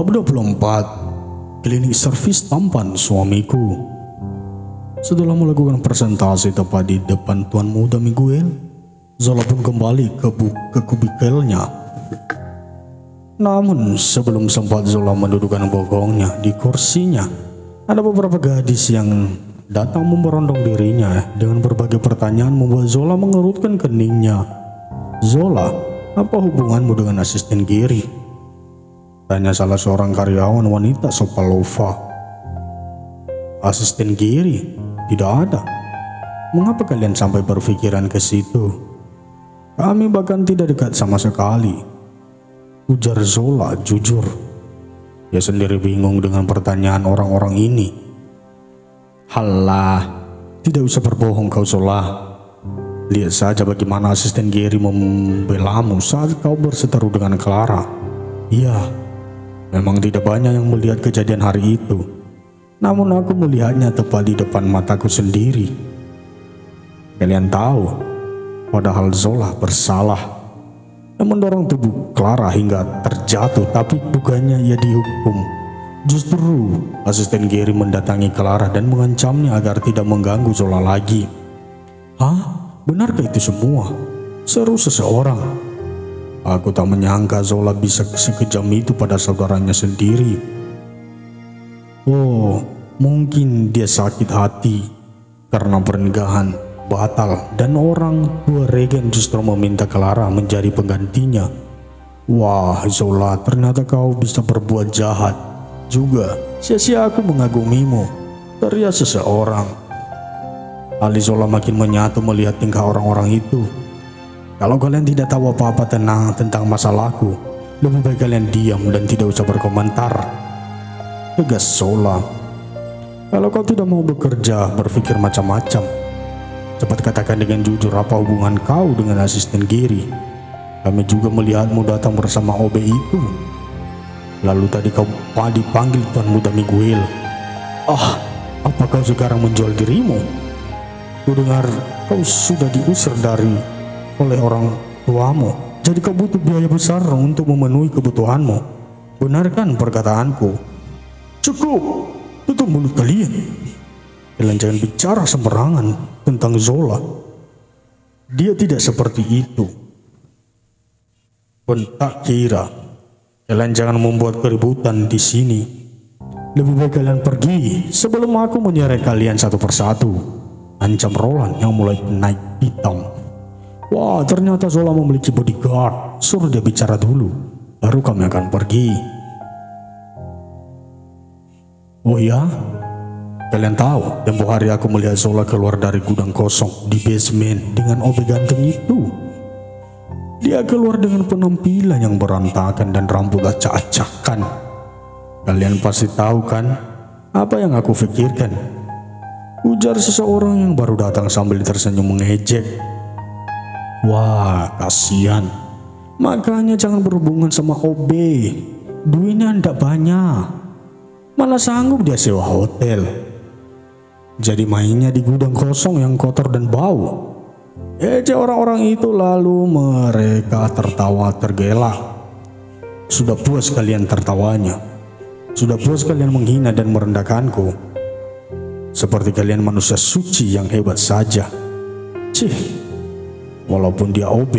Bab 24. Klinik servis tampan suamiku. Setelah melakukan presentasi tepat di depan Tuan Muda Miguel, Zola pun kembali ke kubikelnya. Namun sebelum sempat Zola mendudukkan bokongnya di kursinya, ada beberapa gadis yang datang memberondong dirinya dengan berbagai pertanyaan membuat Zola mengerutkan keningnya. "Zola, apa hubunganmu dengan asisten Giri?" tanya salah seorang karyawan wanita Sopalova. "Asisten Giri? Tidak ada. Mengapa kalian sampai berpikiran ke situ? Kami bahkan tidak dekat sama sekali," ujar Zola jujur. Dia sendiri bingung dengan pertanyaan orang-orang ini. "Halah, tidak usah berbohong kau Zola. Lihat saja bagaimana asisten Giri membelamu saat kau berseteru dengan Clara. Iya, memang tidak banyak yang melihat kejadian hari itu, namun aku melihatnya tepat di depan mataku sendiri. Kalian tahu, padahal Zola bersalah yang mendorong tubuh Clara hingga terjatuh, tapi bukannya ia dihukum. Justru asisten Giri mendatangi Clara dan mengancamnya agar tidak mengganggu Zola lagi." "Hah? Benarkah itu semua?" seru seseorang. "Aku tak menyangka Zola bisa sekejam itu pada saudaranya sendiri." "Oh, mungkin dia sakit hati karena pernikahan batal dan orang tua Regen justru meminta Clara menjadi penggantinya." "Wah Zola, ternyata kau bisa berbuat jahat juga. Sia-sia aku mengagumimu," teriak seseorang. Ali Zola makin menyatu melihat tingkah orang-orang itu. "Kalau kalian tidak tahu apa-apa tentang masalahku, lebih baik kalian diam dan tidak usah berkomentar," tegas Zola. "Kalau kau tidak mau bekerja, berpikir macam-macam. Cepat katakan dengan jujur apa hubungan kau dengan asisten Giri. Kami juga melihatmu datang bersama OB itu. Lalu tadi kau dipanggil Tuan Muda Miguel. Ah, apa kau sekarang menjual dirimu? Kudengar kau sudah diusir oleh orang tuamu, jadi kau butuh biaya besar untuk memenuhi kebutuhanmu. Benarkan perkataanku?" "Cukup, tutup mulut kalian. Kalian jangan bicara sembarangan tentang Zola. Dia tidak seperti itu," bentak Kira. "Kalian jangan membuat keributan di sini. Lebih baik kalian pergi sebelum aku menyeret kalian satu persatu," ancam Roland yang mulai naik pitam. "Wah, ternyata Zola memiliki bodyguard. Suruh dia bicara dulu, baru kami akan pergi." "Oh ya? Kalian tahu, tempo hari aku melihat Zola keluar dari gudang kosong di basement dengan OB ganteng itu. Dia keluar dengan penampilan yang berantakan dan rambut acak-acakan. Kalian pasti tahu kan apa yang aku pikirkan?" ujar seseorang yang baru datang sambil tersenyum mengejek. "Wah, kasihan. Makanya jangan berhubungan sama OB. Duitnya ndak banyak. Mana sanggup dia sewa hotel. Jadi mainnya di gudang kosong yang kotor dan bau." Ejek orang-orang itu, lalu mereka tertawa tergelak. "Sudah puas kalian tertawanya? Sudah puas kalian menghina dan merendahkanku? Seperti kalian manusia suci yang hebat saja. Cih, walaupun dia OB,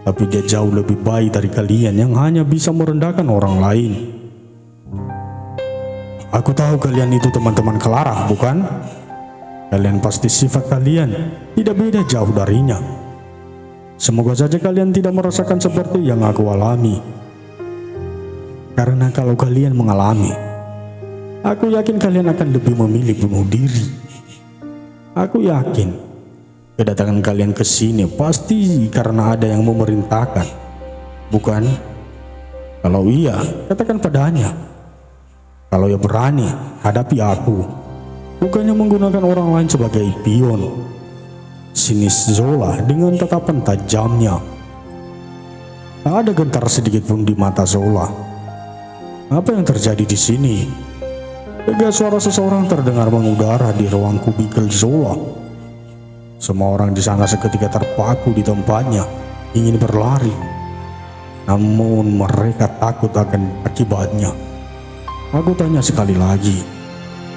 tapi dia jauh lebih baik dari kalian yang hanya bisa merendahkan orang lain. Aku tahu kalian itu teman-teman Clara, bukan? Kalian pasti sifat kalian tidak beda jauh darinya. Semoga saja kalian tidak merasakan seperti yang aku alami. Karena kalau kalian mengalami, aku yakin kalian akan lebih memilih bunuh diri. Aku yakin kedatangan kalian ke sini pasti karena ada yang memerintahkan, bukan? Kalau iya, katakan padanya. Kalau ia berani, hadapi aku, bukannya menggunakan orang lain sebagai pion," sinis Zola dengan tatapan tajamnya. Tak ada gentar sedikit pun di mata Zola. "Apa yang terjadi di sini?" tegas suara seseorang terdengar mengudara di ruang kubikel Zola. Semua orang di sana seketika terpaku di tempatnya, ingin berlari. namun mereka takut akan akibatnya. Aku tanya sekali lagi,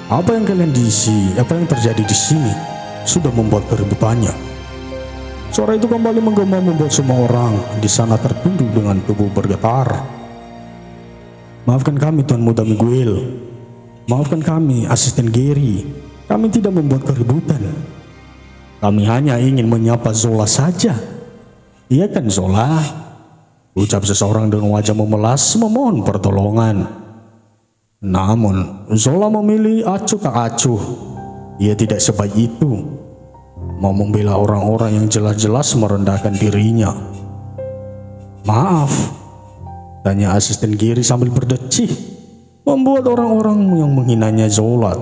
apa yang terjadi di sini sudah membuat keributannya? Suara itu kembali menggema membuat semua orang di sana tertunduk dengan tubuh bergetar. Maafkan kami Tuan Muda Miguel, maafkan kami Asisten Gary, kami tidak membuat keributan. Kami hanya ingin menyapa Zola saja. Iya kan Zola? Ucap seseorang dengan wajah memelas memohon pertolongan. Namun Zola memilih acuh tak acuh. Ia tidak sebaik itu, mau membela orang-orang yang jelas-jelas merendahkan dirinya. Maaf, tanya Asisten Gary sambil berdecih, membuat orang-orang yang menghinanya Zola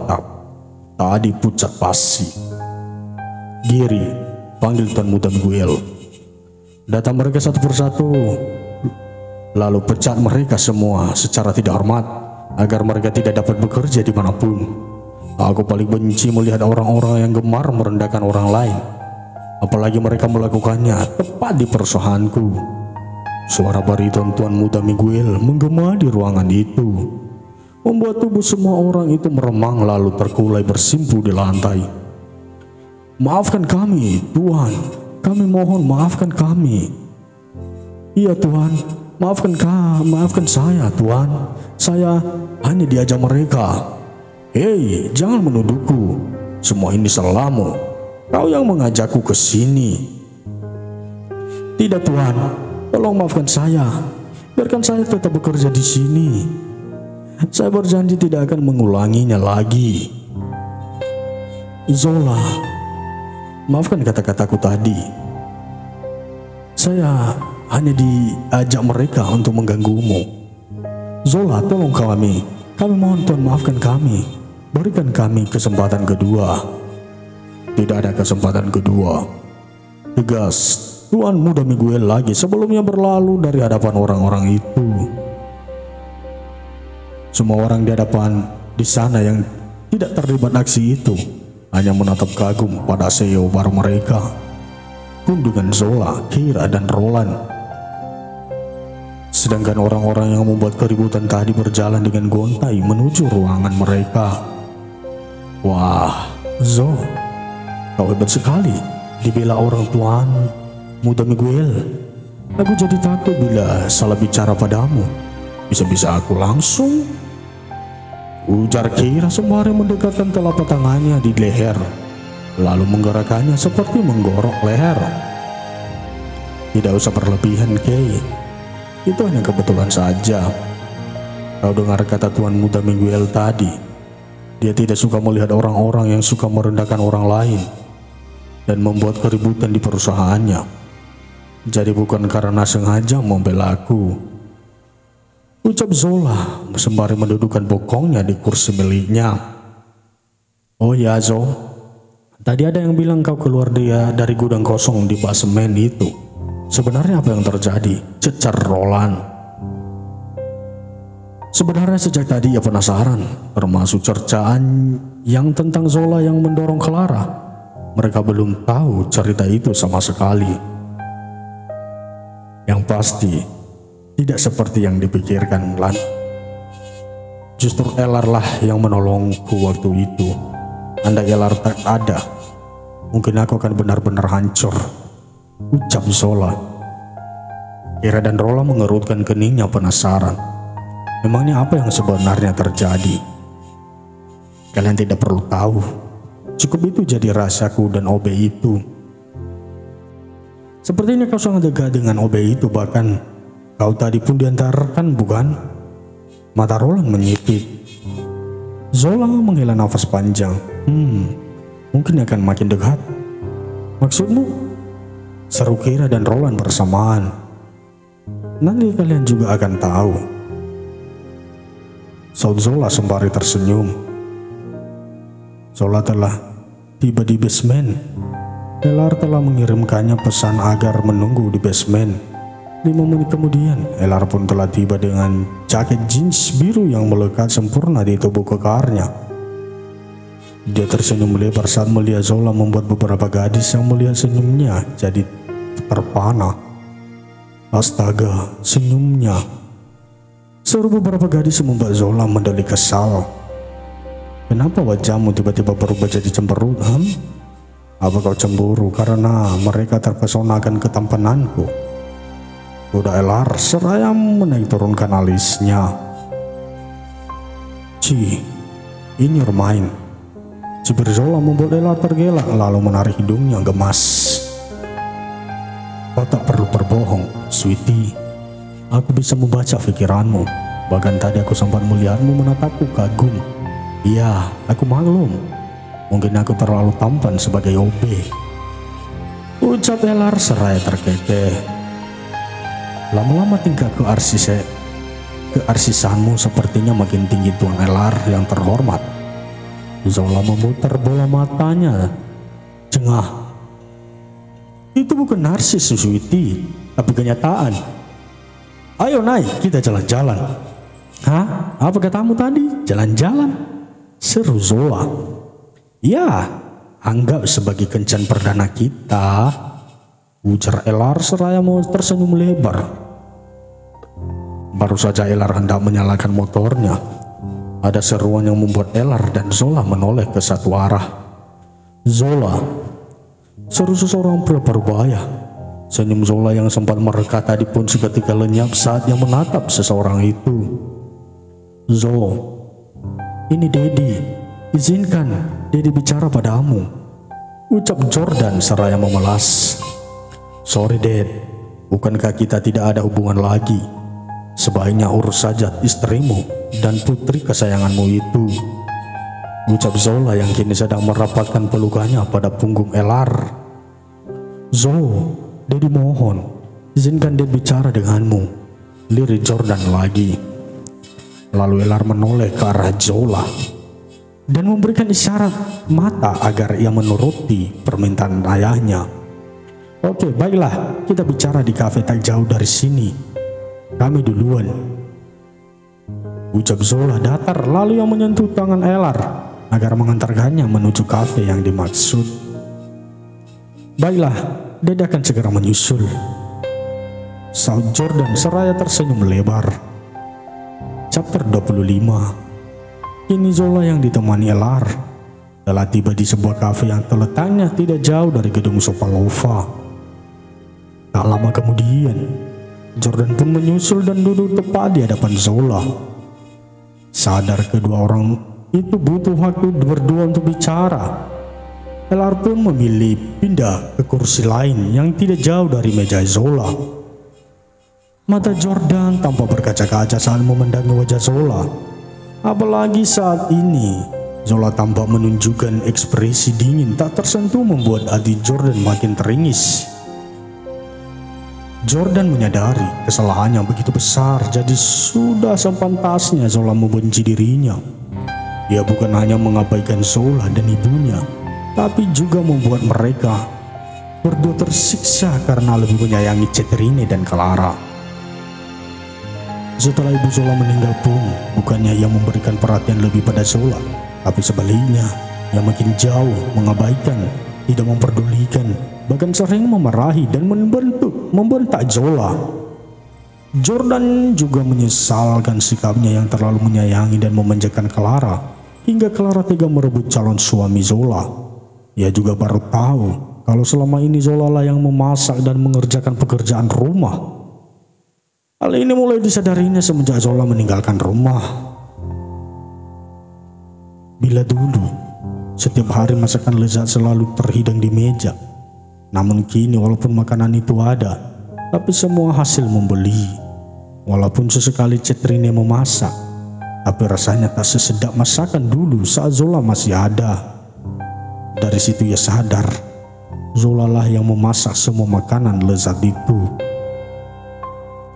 tadi pucat pasi. Gary, panggil Tuan Muda Miguel. Data mereka satu persatu, lalu pecat mereka semua secara tidak hormat agar mereka tidak dapat bekerja dimanapun. Aku paling benci melihat orang-orang yang gemar merendahkan orang lain, apalagi mereka melakukannya tepat di perusahaanku. Suara bariton Tuan Muda Miguel menggema di ruangan itu, membuat tubuh semua orang itu meremang lalu terkulai bersimpuh di lantai. Maafkan kami, Tuan. Kami mohon maafkan kami. Iya Tuan, maafkan saya Tuan. Saya hanya diajak mereka. Hei, jangan menuduhku. Semua ini salahmu. Kau yang mengajakku ke sini. Tidak Tuan, tolong maafkan saya. Biarkan saya tetap bekerja di sini. Saya berjanji tidak akan mengulanginya lagi. Zola, maafkan kata-kataku tadi. Saya hanya diajak mereka untuk mengganggumu. Zola, tolong kami mohon Tuan maafkan kami. Berikan kami kesempatan kedua. Tidak ada kesempatan kedua, tegas Tuan Muda Miguel lagi sebelumnya berlalu dari hadapan orang-orang itu. Semua orang di sana yang tidak terlibat aksi itu hanya menatap kagum pada CEO baru mereka, pun dengan Zola, Kira, dan Roland. Sedangkan orang-orang yang membuat keributan tadi berjalan dengan gontai menuju ruangan mereka. Wah, Zo, kau hebat sekali dibela orang Tuan Muda Miguel. Aku jadi takut bila salah bicara padamu. Bisa-bisa aku langsung, ujar Kira sembari mendekatkan telapak tangannya di leher, lalu menggerakkannya seperti menggorok leher. Tidak usah berlebihan, Kay. Itu hanya kebetulan saja. Kau dengar kata Tuan Muda Miguel tadi. Dia tidak suka melihat orang-orang yang suka merendahkan orang lain dan membuat keributan di perusahaannya. Jadi bukan karena sengaja membela aku, ucap Zola sembari mendudukkan bokongnya di kursi miliknya. Oh ya Zo, tadi ada yang bilang kau keluar dari gudang kosong di basemen itu. Sebenarnya apa yang terjadi? Cecar Roland. Sebenarnya sejak tadi ia penasaran, termasuk cercaan yang tentang Zola yang mendorong Clara. Mereka belum tahu cerita itu sama sekali. Yang pasti tidak seperti yang dipikirkan Lan. Justru Elar lah yang menolongku waktu itu. Andai Elar tak ada, mungkin aku akan benar-benar hancur, ucap Zola. Kira dan Rola mengerutkan keningnya penasaran. Memangnya apa yang sebenarnya terjadi? Kalian tidak perlu tahu. Cukup itu jadi rahasiaku dan OB itu. Sepertinya kau sangat dekat dengan OB itu, bahkan kau tadi pun diantarkan, bukan? Mata Roland menyipit. Zola menghela nafas panjang. Mungkin akan makin dekat. Maksudmu? Seru Kira dan Roland bersamaan. Nanti kalian juga akan tahu. Saud Zola sembari tersenyum. Zola telah tiba di basement. Elar telah mengirimkannya pesan agar menunggu di basement. 5 menit kemudian, Elar pun telah tiba dengan jaket jeans biru yang melekat sempurna di tubuh kekarnya. Dia tersenyum lebar saat melihat Zola, membuat beberapa gadis yang melihat senyumnya jadi terpana. Astaga, senyumnya. Seru beberapa gadis membuat Zola mendelik kesal. Kenapa wajahmu tiba-tiba berubah jadi cemberut? Apa kau cemburu karena mereka terpesona akan ketampananku? Udah Elar, seraya menaik turunkan alisnya. Ci, in your mind. Cibir Zola membuat Elar tergelak lalu menarik hidungnya gemas. Kau tak perlu berbohong, sweetie. Aku bisa membaca pikiranmu. Bahkan tadi aku sempat melihatmu menatapku kagum. Iya, aku maklum. Mungkin aku terlalu tampan sebagai OB. Ucap Elar seraya terkekeh. Lama-lama tingkah kearsisanmu sepertinya makin tinggi Tuan Elar yang terhormat. Zola memutar bola matanya. Jengah. Itu bukan narsis, sweetie, tapi kenyataan. Ayo naik, kita jalan-jalan. Hah? Apa katamu tadi? Jalan-jalan? Seru Zola. Ya, anggap sebagai kencan perdana kita. Ujar Elar seraya mau tersenyum lebar. Baru saja Elar hendak menyalakan motornya, ada seruan yang membuat Elar dan Zola menoleh ke satu arah. Zola, seru seseorang pria berbahaya. Senyum Zola yang sempat mereka tadi pun seketika lenyap saat yang menatap seseorang itu. Zo, ini Dedi. Izinkan Dedi bicara padamu. Ucap Jordan seraya memelas. Sorry Dad, bukankah kita tidak ada hubungan lagi? Sebaiknya urus saja istrimu dan putri kesayanganmu itu. Ucap Zola yang kini sedang merapatkan pelukannya pada punggung Elar. Zo, Dedi mohon, izinkan Dad bicara denganmu. Lirik Jordan lagi. Lalu Elar menoleh ke arah Zola dan memberikan isyarat mata agar ia menuruti permintaan ayahnya. Oke, baiklah, kita bicara di kafe tak jauh dari sini. Kami duluan. Ucap Zola datar lalu yang menyentuh tangan Elar agar mengantarkannya menuju kafe yang dimaksud. Baiklah, Dede akan segera menyusul. Saud Jordan seraya tersenyum lebar. Chapter 25. Kini Zola yang ditemani Elar telah tiba di sebuah kafe yang terletaknya tidak jauh dari gedung Sopalova. Tak lama kemudian, Jordan pun menyusul dan duduk tepat di hadapan Zola. Sadar kedua orang itu butuh waktu berdua untuk bicara, Elar pun memilih pindah ke kursi lain yang tidak jauh dari meja Zola. Mata Jordan tampak berkaca-kaca saat memandangi wajah Zola. Apalagi saat ini, Zola tampak menunjukkan ekspresi dingin tak tersentuh membuat hati Jordan makin teringis. Jordan menyadari kesalahannya begitu besar, jadi sudah sepantasnya Zola membenci dirinya. Dia bukan hanya mengabaikan Zola dan ibunya, tapi juga membuat mereka berdua tersiksa karena lebih menyayangi Cetrine dan Clara. Setelah ibu Zola meninggal pun, bukannya ia memberikan perhatian lebih pada Zola, tapi sebaliknya, ia makin jauh mengabaikan, tidak memperdulikan, bahkan sering memarahi dan membentak Zola. Jordan juga menyesalkan sikapnya yang terlalu menyayangi dan memanjakan Clara, hingga Clara tega merebut calon suami Zola. Ia juga baru tahu kalau selama ini Zola lah yang memasak dan mengerjakan pekerjaan rumah. Hal ini mulai disadarinya semenjak Zola meninggalkan rumah. Bila dulu, setiap hari masakan lezat selalu terhidang di meja. Namun kini walaupun makanan itu ada, tapi semua hasil membeli. Walaupun sesekali Cetrine memasak, tapi rasanya tak sesedap masakan dulu saat Zola masih ada. Dari situ ia sadar, Zola lah yang memasak semua makanan lezat itu.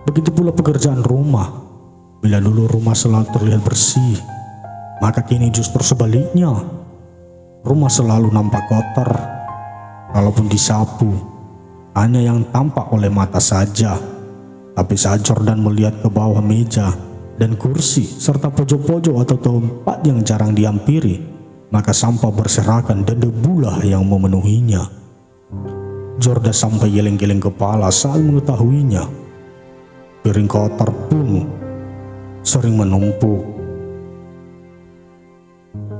Begitu pula pekerjaan rumah. Bila dulu rumah selalu terlihat bersih, maka kini justru sebaliknya. Rumah selalu nampak kotor. Kalaupun disapu, hanya yang tampak oleh mata saja. Tapi saat Jordan melihat ke bawah meja dan kursi serta pojok-pojok atau tempat yang jarang dihampiri, maka sampah berserakan dan debulah yang memenuhinya. Jordan sampai geleng-geleng kepala saat mengetahuinya. Piring kotor pun sering menumpuk.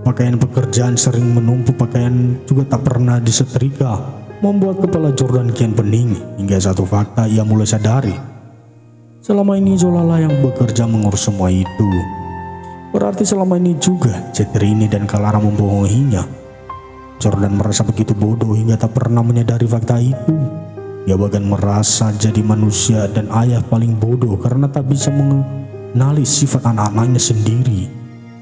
Pakaian pekerjaan sering menumpuk, pakaian juga tak pernah disetrika, membuat kepala Jordan kian pening. Hingga satu fakta ia mulai sadari, selama ini Zola lah yang bekerja mengurus semua itu. Berarti selama ini juga Cetrini dan Clara membohonginya. Jordan merasa begitu bodoh hingga tak pernah menyadari fakta itu. Ia bahkan merasa jadi manusia dan ayah paling bodoh karena tak bisa mengenali sifat anak-anaknya sendiri.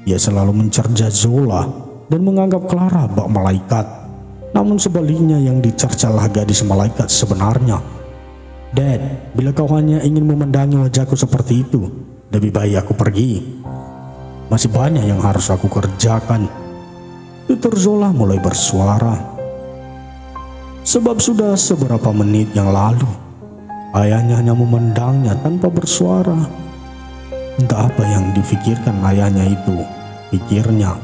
Ia selalu mencerca Zola dan menganggap Clara bak malaikat. Namun sebaliknya yang dicercalah gadis malaikat sebenarnya. Dad, bila kau hanya ingin memandangi wajahku seperti itu, lebih baik aku pergi. Masih banyak yang harus aku kerjakan. Tutur Zola mulai bersuara. Sebab sudah seberapa menit yang lalu, ayahnya hanya memandangnya tanpa bersuara. Entah apa yang difikirkan ayahnya itu, pikirnya.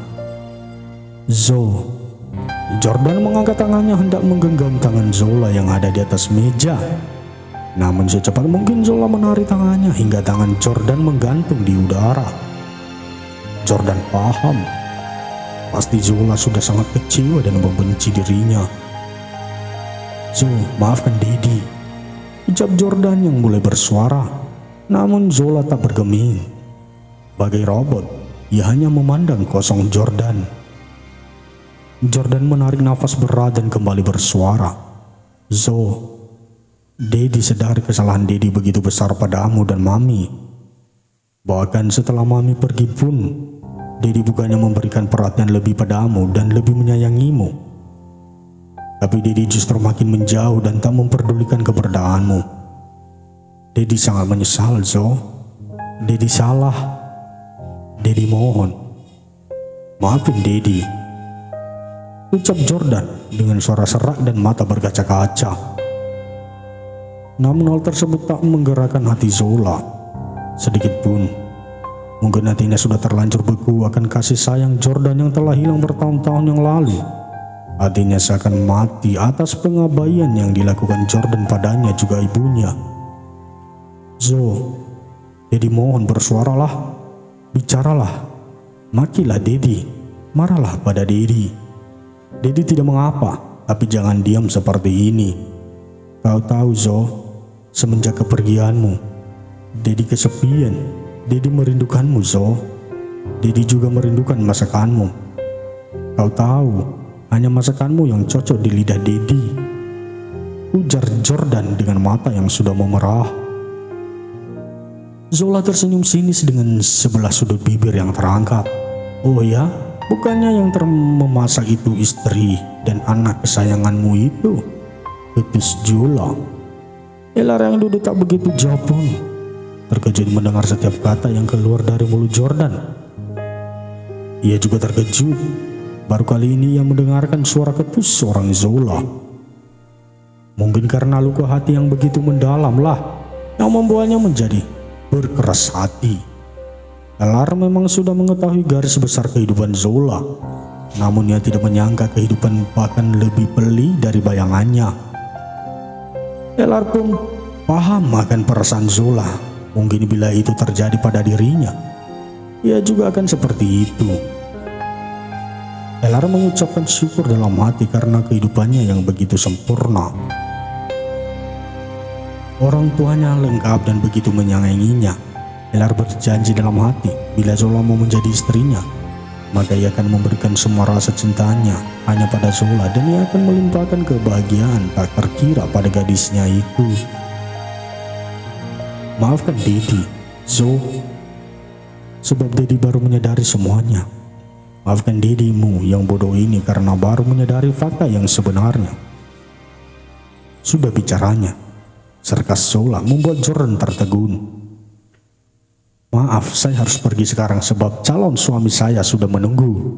Jordan mengangkat tangannya hendak menggenggam tangan Zola yang ada di atas meja. Namun secepat mungkin Zola menarik tangannya hingga tangan Jordan menggantung di udara. Jordan paham, pasti Zola sudah sangat kecewa dan membenci dirinya. Maafkan Daddy, ucap Jordan yang mulai bersuara. Namun Zola tak bergeming. Bagai robot, ia hanya memandang kosong Jordan. Jordan menarik nafas berat dan kembali bersuara. Daddy sadari kesalahan Daddy begitu besar padamu dan Mami. Bahkan setelah Mami pergi pun, Daddy bukannya memberikan perhatian lebih padamu dan lebih menyayangimu. Tapi Daddy justru makin menjauh dan tak memperdulikan keberadaanmu. Daddy sangat menyesal, Daddy salah. Daddy mohon, maafin Daddy, ucap Jordan dengan suara serak dan mata berkaca-kaca. Namun hal tersebut tak menggerakkan hati Zola sedikit pun. Mungkin hatinya sudah terlanjur beku akan kasih sayang Jordan yang telah hilang bertahun-tahun yang lalu. Hatinya seakan mati atas pengabaian yang dilakukan Jordan padanya juga ibunya. Daddy mohon bersuaralah, bicaralah, makilah Daddy, marahlah pada Daddy. Daddy tidak mengapa, tapi jangan diam seperti ini. Kau tahu semenjak kepergianmu, Daddy kesepian. Daddy merindukanmu, Daddy juga merindukan masakanmu. Kau tahu, hanya masakanmu yang cocok di lidah Daddy, ujar Jordan dengan mata yang sudah memerah. Zola tersenyum sinis dengan sebelah sudut bibir yang terangkat. Oh ya, bukannya yang memasak itu istri dan anak kesayanganmu itu? Ketus Zola. Elar yang duduk tak begitu jauh pun terkejut mendengar setiap kata yang keluar dari mulut Jordan. Ia juga terkejut. Baru kali ini ia mendengarkan suara ketus seorang Zola. Mungkin karena luka hati yang begitu mendalam lah yang membuatnya menjadi berkeras hati. Elar memang sudah mengetahui garis besar kehidupan Zola, namun ia tidak menyangka kehidupan bahkan lebih pelik dari bayangannya. Elar pun paham akan perasaan Zola. Mungkin bila itu terjadi pada dirinya, ia juga akan seperti itu. Elar mengucapkan syukur dalam hati karena kehidupannya yang begitu sempurna. Orang tuanya lengkap dan begitu menyayanginya. Elar berjanji dalam hati bila Zola mau menjadi istrinya, maka ia akan memberikan semua rasa cintanya hanya pada Zola dan ia akan melimpahkan kebahagiaan tak terkira pada gadisnya itu. Maafkan Daddy, sebab Daddy baru menyadari semuanya. Maafkan Daddymu yang bodoh ini karena baru menyadari fakta yang sebenarnya. Sudah bicaranya, sarkas Zola membuat Jordan tertegun. Maaf, saya harus pergi sekarang sebab calon suami saya sudah menunggu,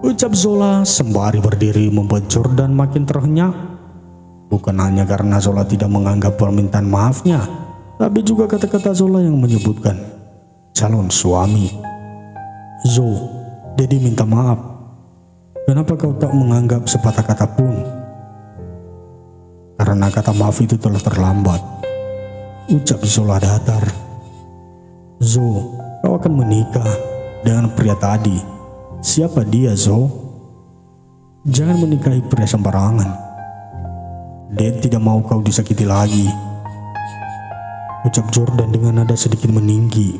ucap Zola sembari berdiri, membuat Jordan makin terhenyak. Bukan hanya karena Zola tidak menganggap permintaan maafnya, tapi juga kata-kata Zola yang menyebutkan calon suami. Daddy minta maaf. Kenapa kau tak menganggap sepatah kata pun? Karena kata maaf itu telah terlambat. ucap Zola datar. Zo, kau akan menikah dengan pria tadi. Siapa dia, Zo? Jangan menikahi pria sembarangan. Dad tidak mau kau disakiti lagi, ucap Jordan dengan nada sedikit meninggi,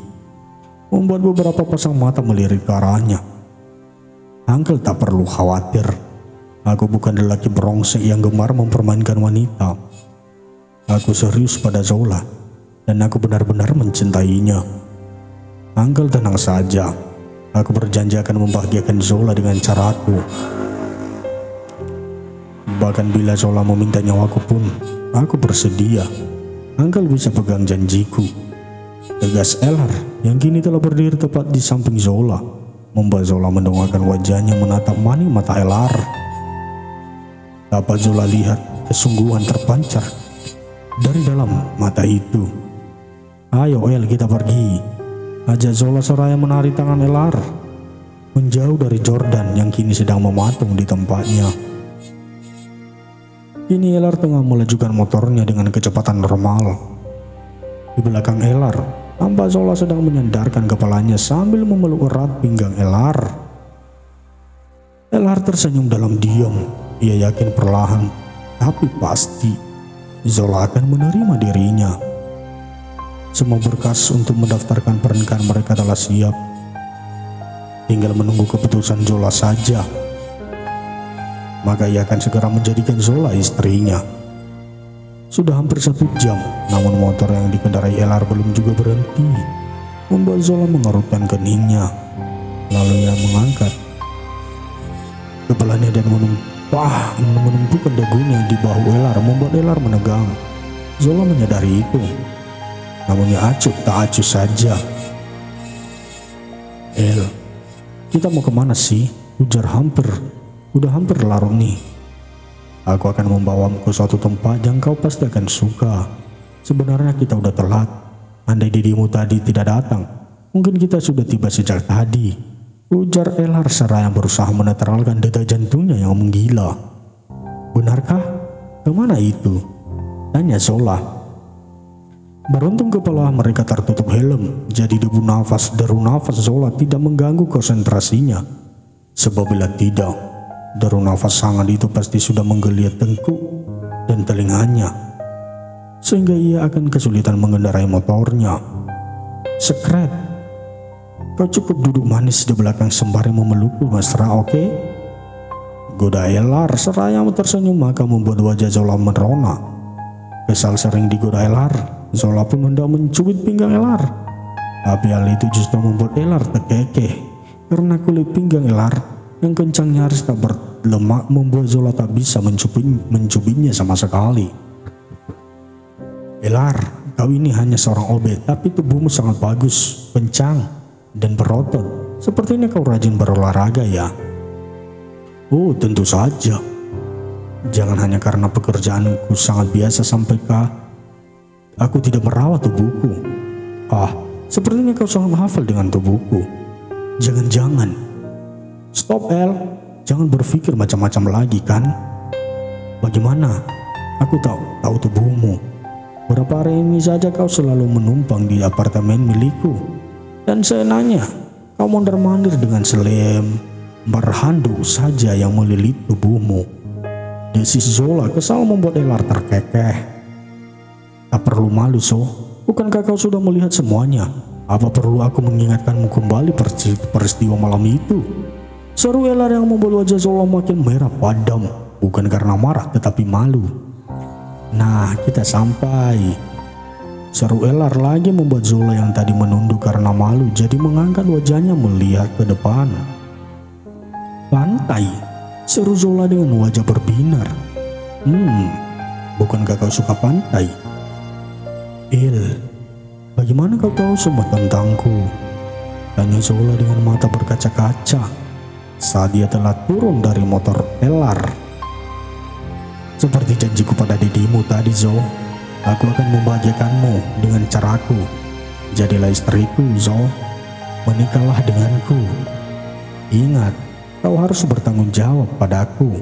membuat beberapa pasang mata melirik ke arahnya. Uncle tak perlu khawatir. Aku bukan lelaki brengsek yang gemar mempermainkan wanita. Aku serius pada Zola dan aku benar-benar mencintainya. Uncle tenang saja. Aku berjanji akan membahagiakan Zola dengan caraku. Bahkan bila Zola meminta nyawaku pun, aku bersedia. Uncle bisa pegang janjiku. Tegas Ellar yang kini telah berdiri tepat di samping Zola membuat Zola mendongakkan wajahnya menatap maning mata Ellar. Dapat Zola lihat kesungguhan terpancar dari dalam mata itu. Ayo El, kita pergi, ajak Zola seraya menarik tangan Ellar menjauh dari Jordan yang kini sedang mematung di tempatnya. Kini Ellar tengah melajukan motornya dengan kecepatan normal. Di belakang Ellar, tampak Zola sedang menyandarkan kepalanya sambil memeluk erat pinggang Ellar. Ellar tersenyum dalam diam. Ia yakin perlahan, tapi pasti Zola akan menerima dirinya. Semua berkas untuk mendaftarkan pernikahan mereka telah siap. Tinggal menunggu keputusan Zola saja. Maka ia akan segera menjadikan Zola istrinya. Sudah hampir 1 jam, namun motor yang dikendarai Ellar belum juga berhenti, membuat Zola mengerutkan keningnya. Lalu ia mengangkat kepalanya dan menumpukan dagunya di bahu Ellar, membuat Ellar menegang. Zola menyadari itu, namun ia acuh tak acuh saja. El, kita mau kemana sih? Ujar udah hampir larut nih. Aku akan membawamu ke suatu tempat yang kau pasti akan suka. Sebenarnya kita udah telat. Andai dedimu tadi tidak datang, mungkin kita sudah tiba sejak tadi, ujar Ellar seraya berusaha menetralkan detak jantungnya yang menggila. Benarkah? Kemana itu? Tanya Zola. Beruntung kepala mereka tertutup helm, jadi deru nafas Zola tidak mengganggu konsentrasinya. Sebab bila tidak, deru nafas sangat itu pasti sudah menggeliat tengkuk dan telinganya, sehingga ia akan kesulitan mengendarai motornya. Sekret. Kau cukup duduk manis di belakang sembari memelukku mesra, oke? Goda Ellar seraya tersenyum maka membuat wajah Zola merona. Kesal sering digoda Ellar, Zola pun hendak mencubit pinggang Ellar. Tapi hal itu justru membuat Ellar terkekeh karena kulit pinggang Ellar yang kencang nyaris tak berlemak membuat Zola tak bisa mencubitnya sama sekali. Ellar, kau ini hanya seorang obet, tapi tubuhmu sangat bagus, kencang dan berotot. Sepertinya kau rajin berolahraga ya? Oh, tentu saja. Jangan hanya karena pekerjaanku sangat biasa sampaikah aku tidak merawat tubuhku. Sepertinya kau sangat hafal dengan tubuhku. Jangan-jangan. Stop El, jangan berpikir macam-macam lagi kan. Bagaimana? Aku tahu tubuhmu. Beberapa hari ini saja kau selalu menumpang di apartemen milikku. Dan seenaknya kau mondar-mandir dengan selem berhanduk saja yang melilit tubuhmu. Desis Zola kesal membuat Ellar terkekeh. Tak perlu malu, So. Bukankah kau sudah melihat semuanya? Apa perlu aku mengingatkanmu kembali peristiwa malam itu? Seru Ellar yang membuat wajah Zola makin merah padam. Bukan karena marah tetapi malu. Nah, kita sampai. Seru Ellar lagi membuat Zola yang tadi menunduk karena malu jadi mengangkat wajahnya melihat ke depan. Pantai, seru Zola dengan wajah berbinar. Bukankah kau suka pantai? El, bagaimana kau tahu semua tentangku? Tanya Zola dengan mata berkaca-kaca saat dia telah turun dari motor Ellar. Seperti janjiku pada dedimu tadi, Zo. Aku akan membahagiakanmu dengan caraku. Jadilah istriku, Zo. Menikahlah denganku. Ingat, kau harus bertanggung jawab padaku.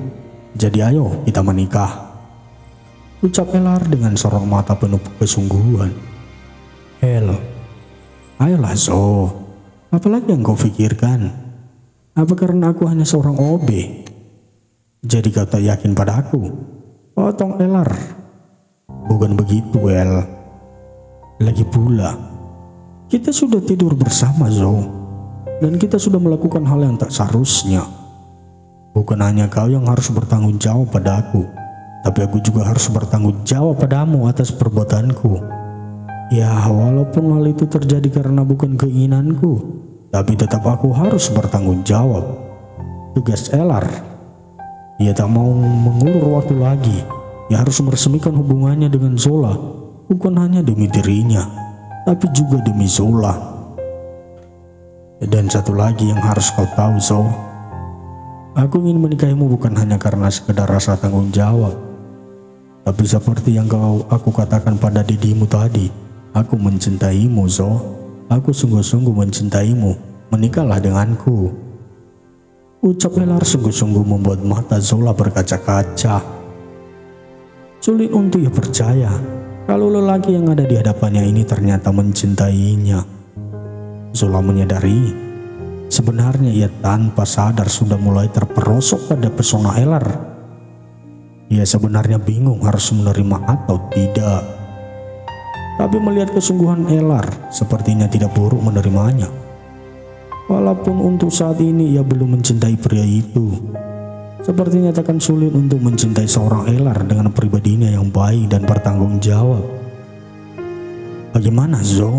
Jadi ayo kita menikah. Ucap Ellar dengan sorot mata penuh kesungguhan. El. Ayolah Zo, apalagi yang kau pikirkan? Apa karena aku hanya seorang OB? Jadi kau tak yakin padaku? Potong Elar. Bukan begitu El. Lagi pula, kita sudah tidur bersama Zo. Dan kita sudah melakukan hal yang tak seharusnya. Bukan hanya kau yang harus bertanggung jawab padaku, tapi aku juga harus bertanggung jawab padamu atas perbuatanku. Ya, walaupun hal itu terjadi karena bukan keinginanku, tapi tetap aku harus bertanggung jawab. Tugas Elar. Ia tak mau mengulur waktu lagi. Ia harus meresmikan hubungannya dengan Zola, bukan hanya demi dirinya, tapi juga demi Zola. Dan satu lagi yang harus kau tahu, Zo. Aku ingin menikahimu bukan hanya karena sekedar rasa tanggung jawab, tapi seperti yang aku katakan pada dirimu tadi, aku mencintaimu, Zo. Aku sungguh-sungguh mencintaimu. Menikahlah denganku. Ucap Elar sungguh-sungguh membuat mata Zola berkaca-kaca. Sulit untuk ia percaya kalau lelaki yang ada di hadapannya ini ternyata mencintainya. Zola menyadari sebenarnya ia tanpa sadar sudah mulai terperosok pada pesona Elar. Ia sebenarnya bingung harus menerima atau tidak. Tapi melihat kesungguhan Elar, sepertinya tidak buruk menerimanya. Walaupun untuk saat ini ia belum mencintai pria itu, sepertinya takkan sulit untuk mencintai seorang Elar dengan pribadinya yang baik dan bertanggung jawab. Bagaimana Zo?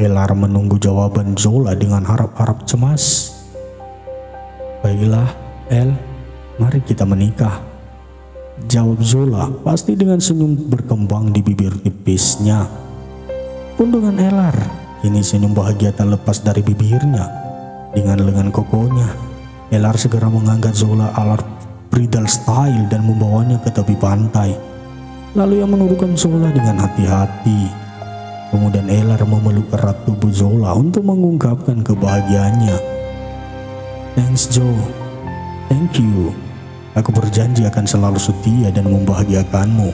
Elar menunggu jawaban Zola dengan harap-harap cemas. Baiklah, El, mari kita menikah, jawab Zola, pasti dengan senyum berkembang di bibir tipisnya. Pun dengan Elar, kini senyum bahagia tak lepas dari bibirnya. Dengan lengan kokohnya, Elar segera mengangkat Zola ala bridal style dan membawanya ke tepi pantai. Lalu ia menurunkan Zola dengan hati-hati. Kemudian Elar memeluk erat tubuh Zola untuk mengungkapkan kebahagiaannya. Thanks Jo, thank you. Aku berjanji akan selalu setia dan membahagiakanmu,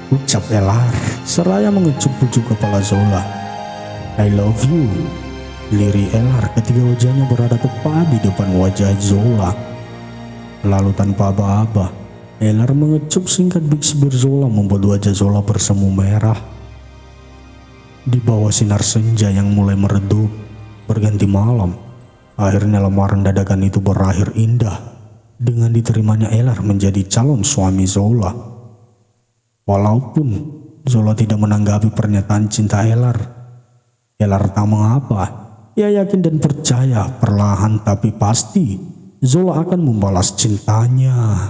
ucap Elar seraya mengecup-cup kepala Zola. I love you, lirik Elar ketika wajahnya berada tepat di depan wajah Zola. Lalu tanpa aba-aba, Elar mengecup singkat bibir Zola membuat wajah Zola bersemu merah. Di bawah sinar senja yang mulai meredup, berganti malam, akhirnya lamaran dadakan itu berakhir indah dengan diterimanya Elar menjadi calon suami Zola. Walaupun Zola tidak menanggapi pernyataan cinta Elar tak mengapa. Ia yakin dan percaya perlahan tapi pasti Zola akan membalas cintanya.